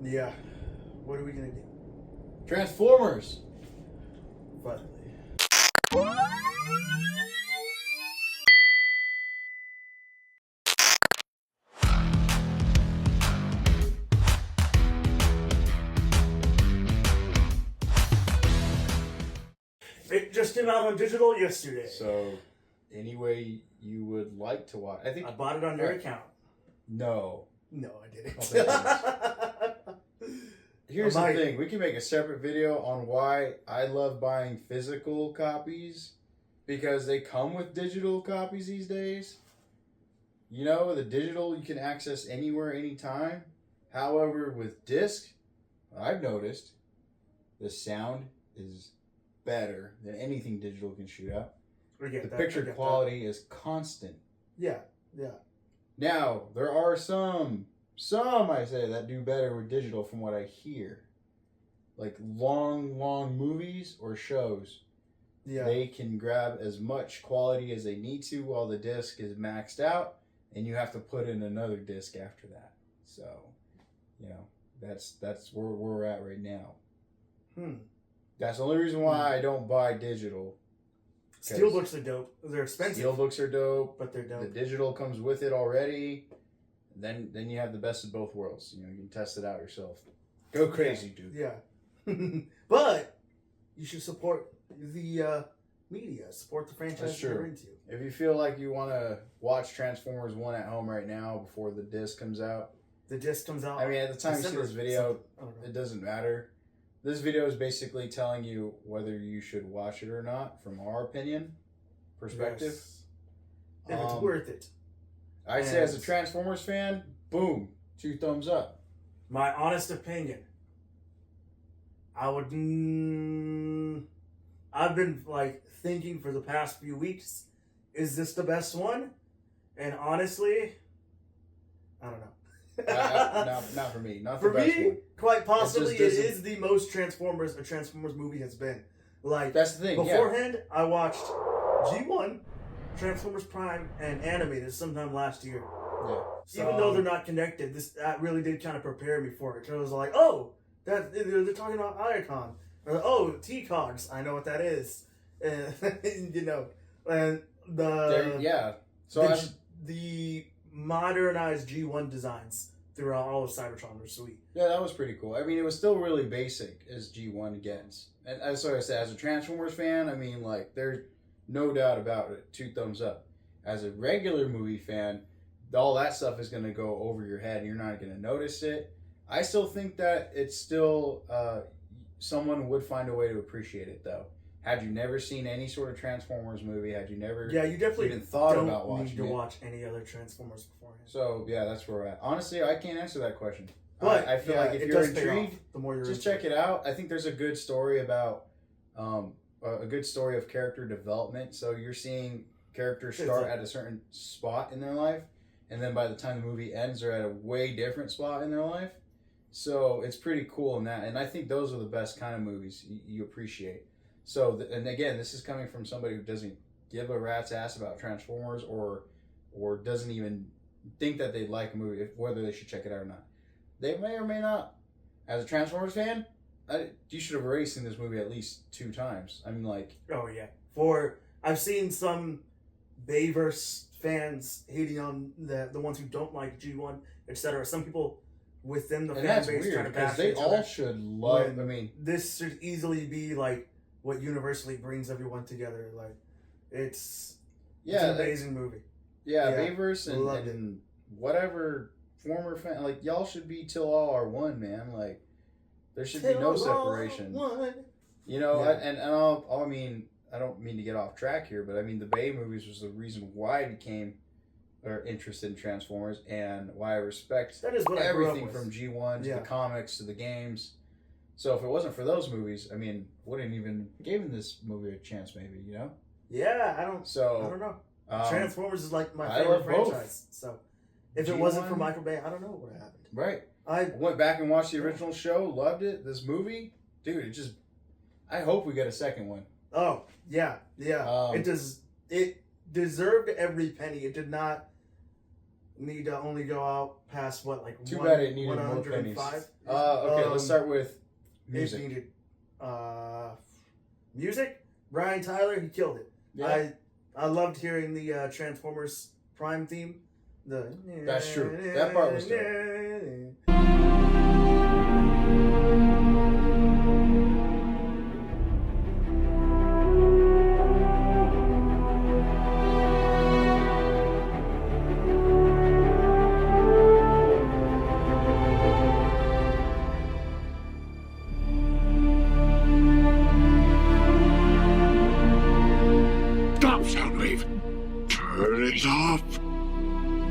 Yeah. What are we gonna do? Transformers. Finally. It just came out on digital yesterday. So, any way you would like to watch? I think I bought it on your account. No. No, I didn't. Oh, thank Here's the thing. We can make a separate video on why I love buying physical copies because they come with digital copies these days. You know, the digital you can access anywhere, anytime. However, with disc, I've noticed the sound is better than anything digital can shoot out. The picture quality is constant. Yeah. Now, there are some I say that do better with digital from what I hear. Like long movies or shows. Yeah. They can grab as much quality as they need to while the disc is maxed out, and you have to put in another disc after that. So, you know, that's where we're at right now. That's the only reason why I don't buy digital. Steelbooks are dope. They're expensive. Steelbooks are dope, but they're dope. The digital comes with it already. Then you have the best of both worlds. You know, you can test it out yourself. Go crazy, dude. Yeah. But you should support the media. Support the franchise. That's true. Into. If you feel like you want to watch Transformers 1 at home right now before the disc comes out. The disc comes out. I mean, at the time you see this video, it doesn't matter. This video is basically telling you whether you should watch it or not, from our perspective. Yes. If it's worth it. I'd say as a Transformers fan, boom, 2 thumbs up. My honest opinion, I would. I've been thinking for the past few weeks, is this the best one? And honestly, I don't know. Not for me. Not for the best me, one. Quite possibly, it is the most Transformers a Transformers movie has been. That's the thing. Beforehand, I watched G1, Transformers Prime, and Animated sometime last year. Yeah. So, even though they're not connected, that really did kind of prepare me for it. I was like, oh, they're talking about Icon. Or, oh, T-Cogs, I know what that is. And, you know, and the modernized G1 designs throughout all of Cybertron were sweet. Yeah, that was pretty cool. I mean, it was still really basic as G1 gets. And as I said, as a Transformers fan, I mean, there's no doubt about it. 2 thumbs up. As a regular movie fan, all that stuff is going to go over your head and you're not going to notice it. I still think that it's still, someone would find a way to appreciate it, though. Had you never seen any sort of Transformers movie, had you never you definitely even thought about watching need to watch any other Transformers beforehand. So, yeah, that's where we're at. Honestly, I can't answer that question. But I feel like if you're intrigued, the more you're just check it out. I think there's a good story about, a good story of character development. So you're seeing characters start at a certain spot in their life, and then by the time the movie ends, they're at a way different spot in their life. So it's pretty cool in that. And I think those are the best kind of movies you appreciate. So, and again, this is coming from somebody who doesn't give a rat's ass about Transformers or doesn't even think that they'd like a movie, whether they should check it out or not. They may or may not. As a Transformers fan, you should have already seen this movie at least 2 times. I mean, oh, yeah. I've seen some Bayverse fans hating on the ones who don't like G1, etc. Some people within the fan base trying to bash they each all other. should love. I mean, this should easily be what universally brings everyone together. It's an amazing movie. Yeah, Bayverse and whatever former fan, y'all should be till all are one, man. There should be no separation. You know, I mean, I don't mean to get off track here, but I mean the Bay movies was the reason why I became interested in Transformers and why I respect everything from G1 to the comics to the games. So if it wasn't for those movies, I mean, wouldn't even given this movie a chance, maybe, you know? Yeah, I don't know. Transformers is my favorite franchise. So if it wasn't for Michael Bay, I don't know what would have happened. Right. I went back and watched the original show, loved it. This movie, dude, I hope we get a second one. Oh, yeah. It deserved every penny. It did not need to only go out past what, like Too bad it needed more pennies. 105? Okay, let's start with music. It needed music. Brian Tyler, he killed it. Yeah. I loved hearing the Transformers Prime theme. That's true. That part was dope. Stop, Soundwave! Turn it off!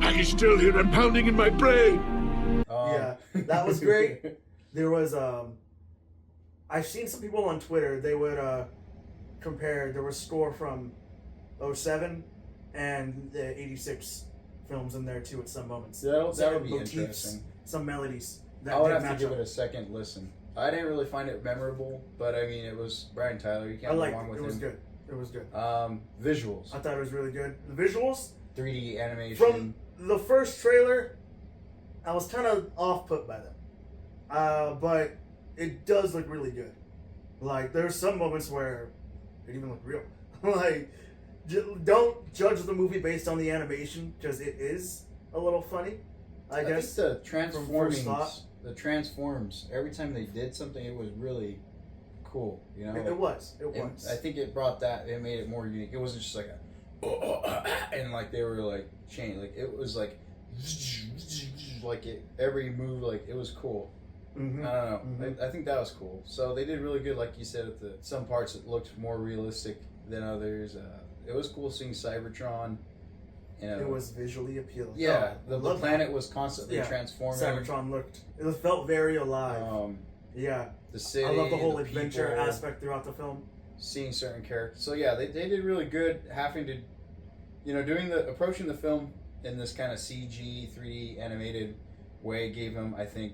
I can still hear them pounding in my brain! Yeah, that was great. There was I've seen some people on Twitter, they would compare, there was score from 07 and the 86 films in there too at some moments. That Some would be motifs, interesting. some melodies that I would did have to match give up. it a second listen. I didn't really find it memorable, but I mean, it was Brian Tyler. You I can't go liked wrong it. with It was him. good. It was good. Visuals, I thought it was really good. The visuals 3D animation. from the first trailer, I was kind of off put by them, but it does look really good. Like there's some moments where it even looked real. Like don't judge the movie based on the animation because it is a little funny. I guess think the first thought. transforms. Every time they did something, it was really cool. You know, it was. It was. I think it brought that. It made it more unique. It wasn't just like and like they were like chained. Like it was like every move. Like it was cool. Mm-hmm. I don't know. Mm-hmm. I think that was cool. So they did really good, like you said. At some parts, it looked more realistic than others. It was cool seeing Cybertron. You know, It was visually appealing. yeah. Oh, The love planet that. was constantly Yeah. transforming. Cybertron looked. It felt very alive. Yeah. The city. I love the whole the adventure people, aspect throughout the film. seeing certain characters. So yeah, they did really good. Having to, approaching the film in this kind of CG 3D animated way gave them, I think,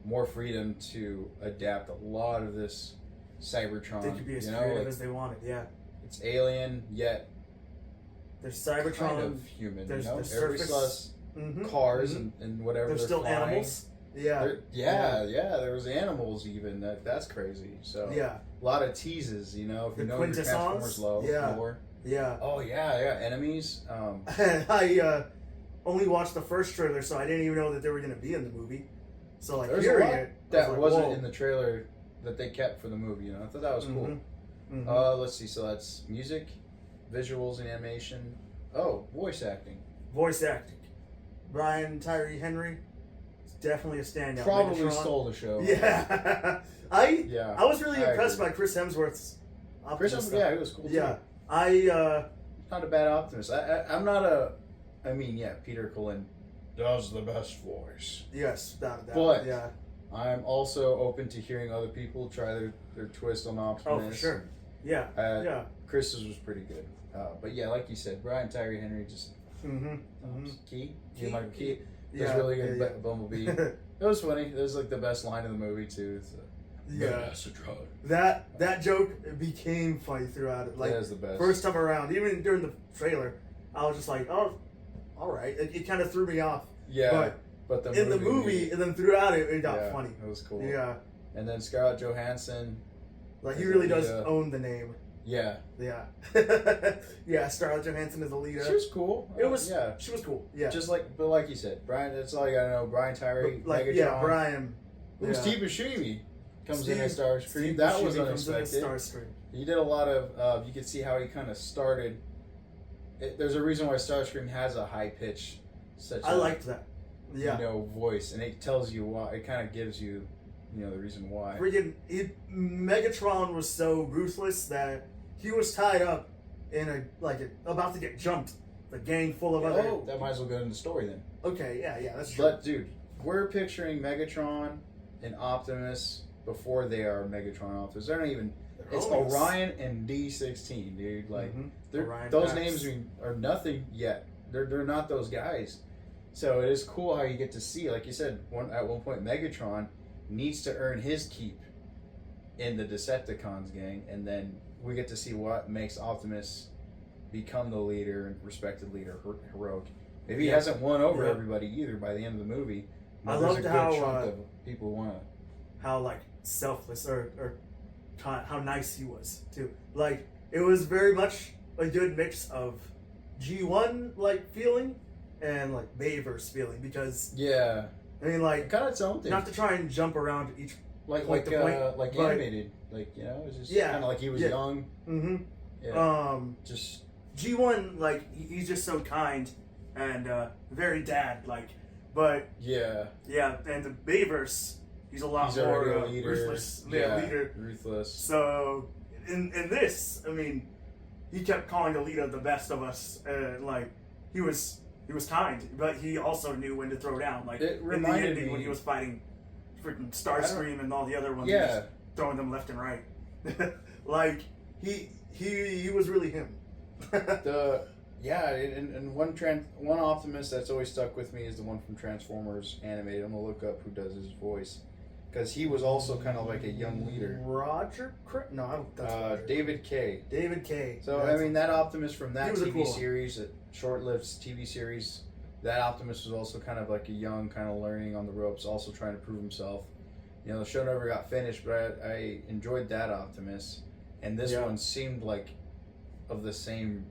more freedom to adapt a lot of this Cybertron. They could be as you know, creative like, as they wanted. Yeah. it's alien yet There's Cybertron. kind of human. There's you know, the everybody surface. still has Mm-hmm. cars Mm-hmm. and whatever. There's they're still flying. animals. Yeah. Yeah. There was animals even. That's crazy. So Yeah. a lot of teases. If you The know your quintessence? Transformers Yeah. lore. Yeah. Oh yeah, enemies. I only watched the first trailer, so I didn't even know that they were going to be in the movie. So like There's a hearing lot it, I that was like, wasn't whoa. in the trailer that they kept for the movie. I thought that was cool. Mhm. Mhm. Let's see. So that's music, visuals, and animation. Oh, voice acting. Voice acting. Brian Tyree Henry is definitely a standout. Probably Megatron. stole the show. Yeah. I Yeah. was really I impressed agree. by Chris Hemsworth's Chris, Optimus yeah, stuff. he was cool. Yeah. Too. I Not a bad Optimus. I'm not a. I mean, yeah, Peter Cullen does the best voice. yes, without a doubt. But- yeah. I'm also open to hearing other people try their twist on Optimus. Oh, for sure. Yeah. Yeah. Chris's was pretty good. But yeah, like you said, Brian Tyree Henry just Mm-hmm. Keegan-Michael Key. It was Yeah. really good. Yeah. Bumblebee. It was funny. It was like the best line of the movie too. It's, Yeah. Megatron. That joke became funny throughout it. Like That is the best. first time around, even during the trailer, I was just like, oh, all right. It kind of threw me off. Yeah, but In the movie, and then throughout it got yeah, funny. It was cool. Yeah. And then Scarlett Johansson. Like he As really Alita. does own the name. Yeah, Yeah. yeah, Scarlett Johansson is Alita. she was cool. It was yeah. She was cool. Yeah. But like you said, Brian. That's all you gotta know. Brian Tyree, Like Megatron. yeah, Brian. Ooh, Yeah. Steve Buscemi comes in Steve- as Starscream. Steve That was Buscemi comes in as unexpected. Starscream. He did a lot of. You could see how he kind of started. There's a reason why Starscream has a high pitch, such. I liked that. Yeah. voice, and it tells you why. It kind of gives you, the reason why. Freaking Megatron was so ruthless that he was tied up in about to get jumped. The gang full of other. Oh, that might as well go into the story then. Okay, yeah, that's true. But dude, we're picturing Megatron and Optimus before they are Megatron and Optimus. They're not even. It's always- Orion and D16, dude. Like Mhm. they're- Orion those Pax. names are nothing yet. They're not those guys. So it is cool how you get to see, like you said, at one point Megatron needs to earn his keep in the Decepticons gang, and then we get to see what makes Optimus become the leader and respected leader, heroic, Maybe he hasn't won over everybody either by the end of the movie. I But there's loved a how good chunk of people want to. how like selfless or how nice he was too. Like it was very much a good mix of G1 like feeling and like Bayverse feeling because Yeah, I mean like kind of its own thing. not to try and jump around each like point to point, but- animated, like it's just kind of like he was young. Mm-hmm. Yeah. Just G1 like he's just so kind and very dad like, but yeah, and the Bayverse he's a lot more already a leader. ruthless, leader. Ruthless. So in this, I mean, he kept calling Alita the best of us, and like he was kind, but he also knew when to throw down. Like It in the reminded ending me- when he was fighting freaking Starscream and all the other ones, he Yeah. was just throwing them left and right. Like he was really him. And one Optimus that's always stuck with me is the one from Transformers animated. I'm gonna look up who does his voice because he was also kind of like a young leader. Roger No, I don't. That's Roger. David K. David K. So I mean that Optimus from He that was a TV cool one. series, that short-lived TV series, that Optimus was also kind of like a young, kind of learning on the ropes, also trying to prove himself. The show never got finished, but I enjoyed that Optimus, and this one seemed like of the same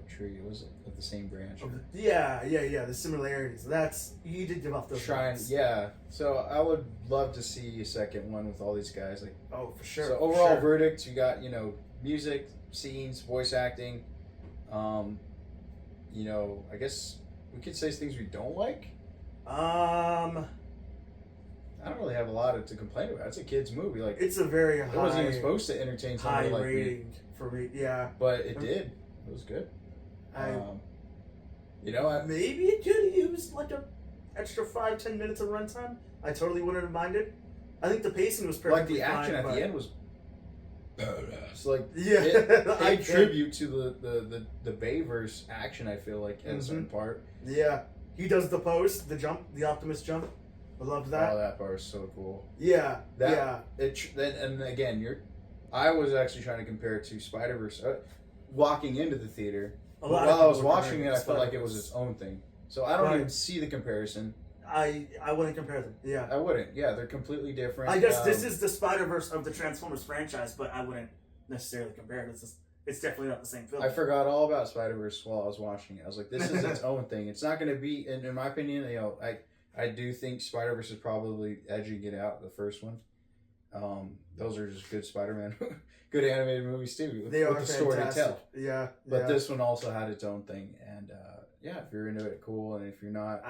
tree. Was it of the same branch? Yeah. The similarities. That's you did give off those vibes. Yeah. So I would love to see a second one with all these guys. Like, oh, for sure. So overall verdict, you got music, scenes, voice acting. I guess we could say things we don't like. I don't really have a lot to complain about. It's a kids' movie. Like it's a very high. It wasn't even supposed to entertain somebody like rating me. For me. Yeah. But it did. It was good. Maybe it could have used like a extra 5-10 minutes of runtime. I totally wouldn't have minded. I think the pacing was perfect. Like the action at the end was. It's like it paid tribute to the Bayverse action. I feel like at a certain part. Yeah, he does the pose, the jump, the Optimus jump. I loved that. Oh, that part is so cool. Yeah, And again, I was actually trying to compare it to Spider-Verse. Walking into the theater, while I was watching it, I felt like it was its own thing. So I don't even see the comparison. I wouldn't compare them. Yeah, I wouldn't. Yeah, they're completely different. I guess this is the Spider-Verse of the Transformers franchise, but I wouldn't necessarily compare it. It's definitely not the same film. I forgot all about Spider-Verse while I was watching it. I was like, this is its own thing. It's not going to be, in my opinion, I do think Spider-Verse is probably edging it out, the first one. Those are just good Spider-Man, good animated movies too. They are with the story to tell. Yeah. But this one also had its own thing, and if you're into it, cool. And if you're not,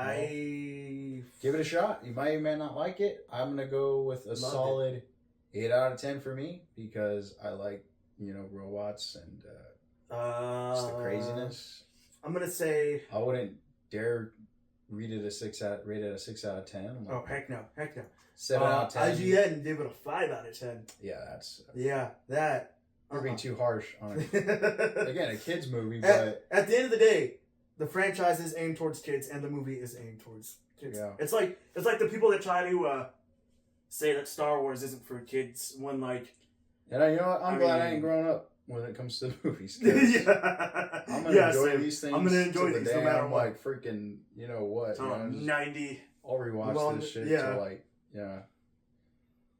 give it a shot. You might not like it. I'm gonna go with a solid 8 out of 10 for me because I like robots and just the craziness. I'm gonna say I wouldn't dare rate it a 6 out of 10. Oh heck no. 7 out of 10. IGN gave it a 5 out of 10. Yeah, that's that. You're being too harsh on it. Again, a kids movie, but at the end of the day, the franchise is aimed towards kids, and the movie is aimed towards kids. Yeah. It's like the people that try to say that Star Wars isn't for kids when like. And you know what? I'm glad I ain't grown up when it comes to movies. Yeah. I'm gonna enjoy these things. I'm gonna enjoy these no matter what. Like freaking, what? 90. I'll rewatch this shit till like. Yeah.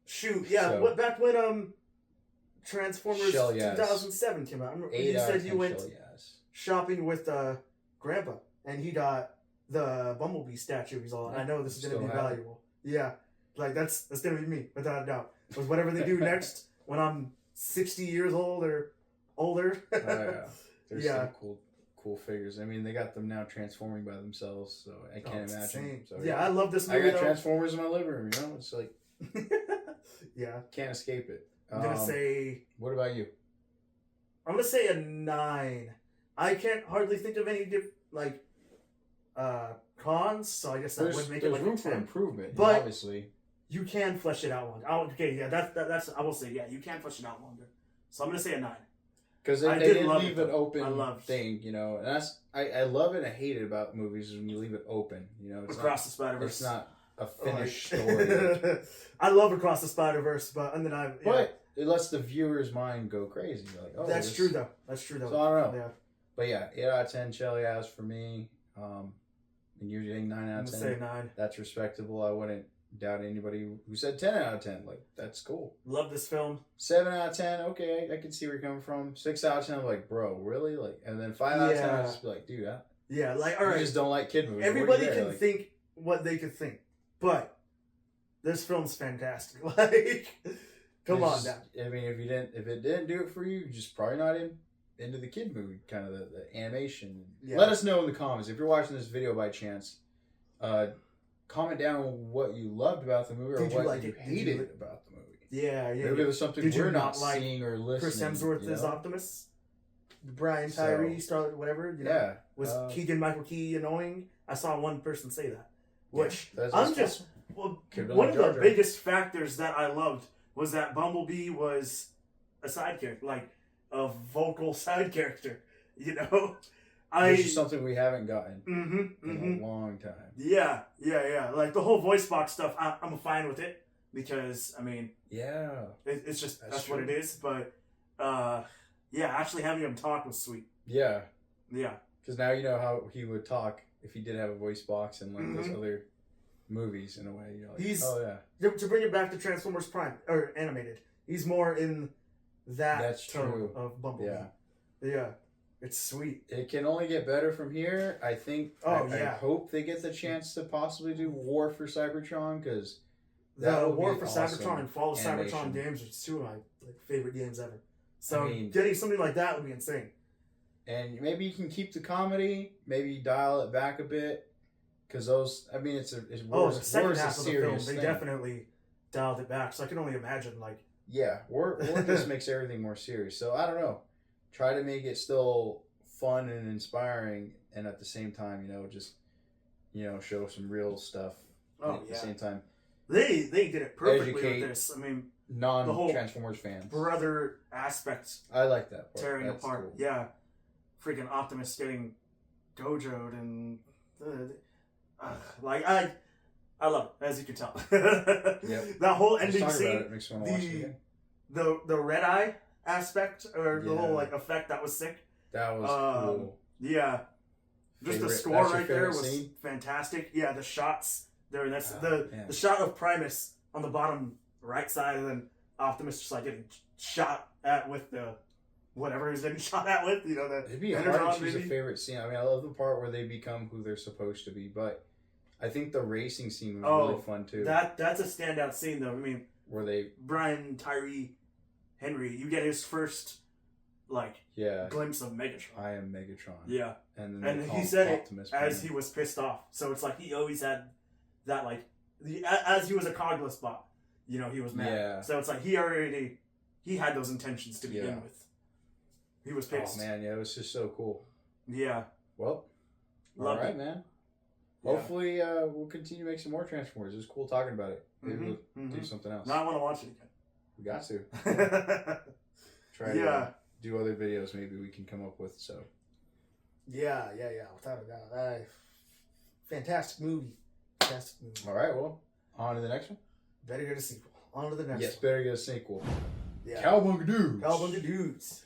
Shoot, yeah. So, back when Transformers 2007 came out. You said you went shopping with Grandpa, and he got the Bumblebee statue. He's all, I know this is gonna be valuable. Yeah, like that's gonna be me without a doubt. Because whatever they do next, when I'm 60 years old or older. There's some cool figures. I mean, they got them now transforming by themselves, so I can't imagine. So, yeah, I love this movie. I got Transformers in my living room. It's like, yeah, can't escape it. I'm gonna say. What about you? I'm gonna say a 9. I can't hardly think of any cons, so I guess that would make it like room a 10. for improvement, but obviously. You can flesh it out longer. That's I will say, yeah, you can flesh it out longer. So I'm gonna say a 9. Because they didn't leave an open thing, and that's I love it and I hate it about movies when you leave it open, It's Across the Spider-Verse. It's not a finished story. I love Across the Spider-Verse, but it lets the viewer's mind go crazy. You're like, oh, that's true though. So I don't know. Yeah. But yeah, 8 out of 10 Shelly has for me. and you're getting 9 out I'm of gonna 10. say 9. That's respectable. I wouldn't doubt anybody who said 10 out of 10. Like, that's cool. Love this film. 7 out of 10, okay, I can see where you're coming from. 6 out of 10, I'm like, bro, really? Like, and then 5 out of 10, I just be like, dude, Yeah, like, all you right. just don't like kid movies. Everybody What are you can there? Like, think what they could think, but this film's fantastic. Like, come on it's now. just- I mean, if it didn't do it for you, you're just probably not into the kid movie, kind of the animation. Yeah. Let us know in the comments if you're watching this video by chance. Comment down what you loved about the movie or Did you what like you it? Did you hated like- about the movie. Yeah, yeah. Maybe there was something Did you we're not not like seeing or listening. Chris Hemsworth you is know? Optimus. Brian So- Tyree, Scarlett, whatever. You know, Yeah. Was Keegan-Michael Key annoying? I saw one person say that. Which that's I'm possible. just well, Could've been one like of the Jar Jar. biggest factors that I loved was that Bumblebee was a side character, like a vocal side character. You know, Which is something we haven't gotten Mm-hmm, in a long time. Yeah. Like the whole voice box stuff, I'm fine with it because I mean, Yeah. it's just that's what true. it is. But yeah, actually having him talk was sweet. Yeah. Yeah. Because now you know how he would talk if he did have a voice box in like those Mhm. other movies. In a way, you're like, He's- oh yeah, To bring it back to Transformers Prime or animated, he's more in that That's tone true. of Bumblebee. yeah. Yeah, it's sweet. It can only get better from here. I think. Oh, I yeah. hope they get the chance to possibly do War for Cybertron because The War for Cybertron and Fall of animation. Cybertron games are two of my favorite games ever. So I mean- getting something like that would be insane. and maybe you can keep the comedy, maybe dial it back a bit because those. I mean, it's Oh, the second War's a half of the film, serious they thing. definitely dialed it back. So I can only imagine, like, Yeah, War just makes everything more serious. So I don't know. Try to make it still fun and inspiring, and at the same time, just show some real stuff. Oh, at the yeah. same time, they did it perfectly Educate with this. I mean, non-Transformers fans. brother aspect I like that part. tearing That's apart. cool. Yeah, freaking Optimus getting dojoed and like I love it, as you can tell. Yep. That whole Just ending talking about scene, it makes me want to watch it again. the red eye aspect or the Yeah. whole like effect that was sick. That was cool. Yeah, just the Favorite- score that's your right there favorite was scene? fantastic. Yeah, the shots there. That's man. the shot of Primus on the bottom right side, and then Optimus just like getting shot at with the whatever he's getting shot at with. It'd be Energon, hard to choose a maybe? favorite scene. I mean, I love the part where they become who they're supposed to be, but I think the racing scene was really fun too. That's a standout scene though. I mean, where they, Brian Tyree Henry, you get his first like glimpse of Megatron. I am Megatron. Yeah, And then they and call he him said Optimus it as Prime. he was pissed off. So it's like he always had that like as he was a cogless bot. He was mad. Yeah. So it's like he had those intentions to begin Yeah. with. He was pissed. Oh man, yeah, it was just so cool. Yeah. Well, Loved all right, it. man. Yeah. Hopefully, we'll continue to make some more Transformers. It was cool talking about it. Maybe we'll do something else. Now I want to watch it We got to again. try to do other videos. Maybe we can come up with. So Yeah. Without a doubt. Fantastic movie. Fantastic movie. all right, well, on to the next one. Better get a sequel. On to the next Yes, one. better get a sequel. Yeah. Cowabunga dudes. Cowabunga dudes.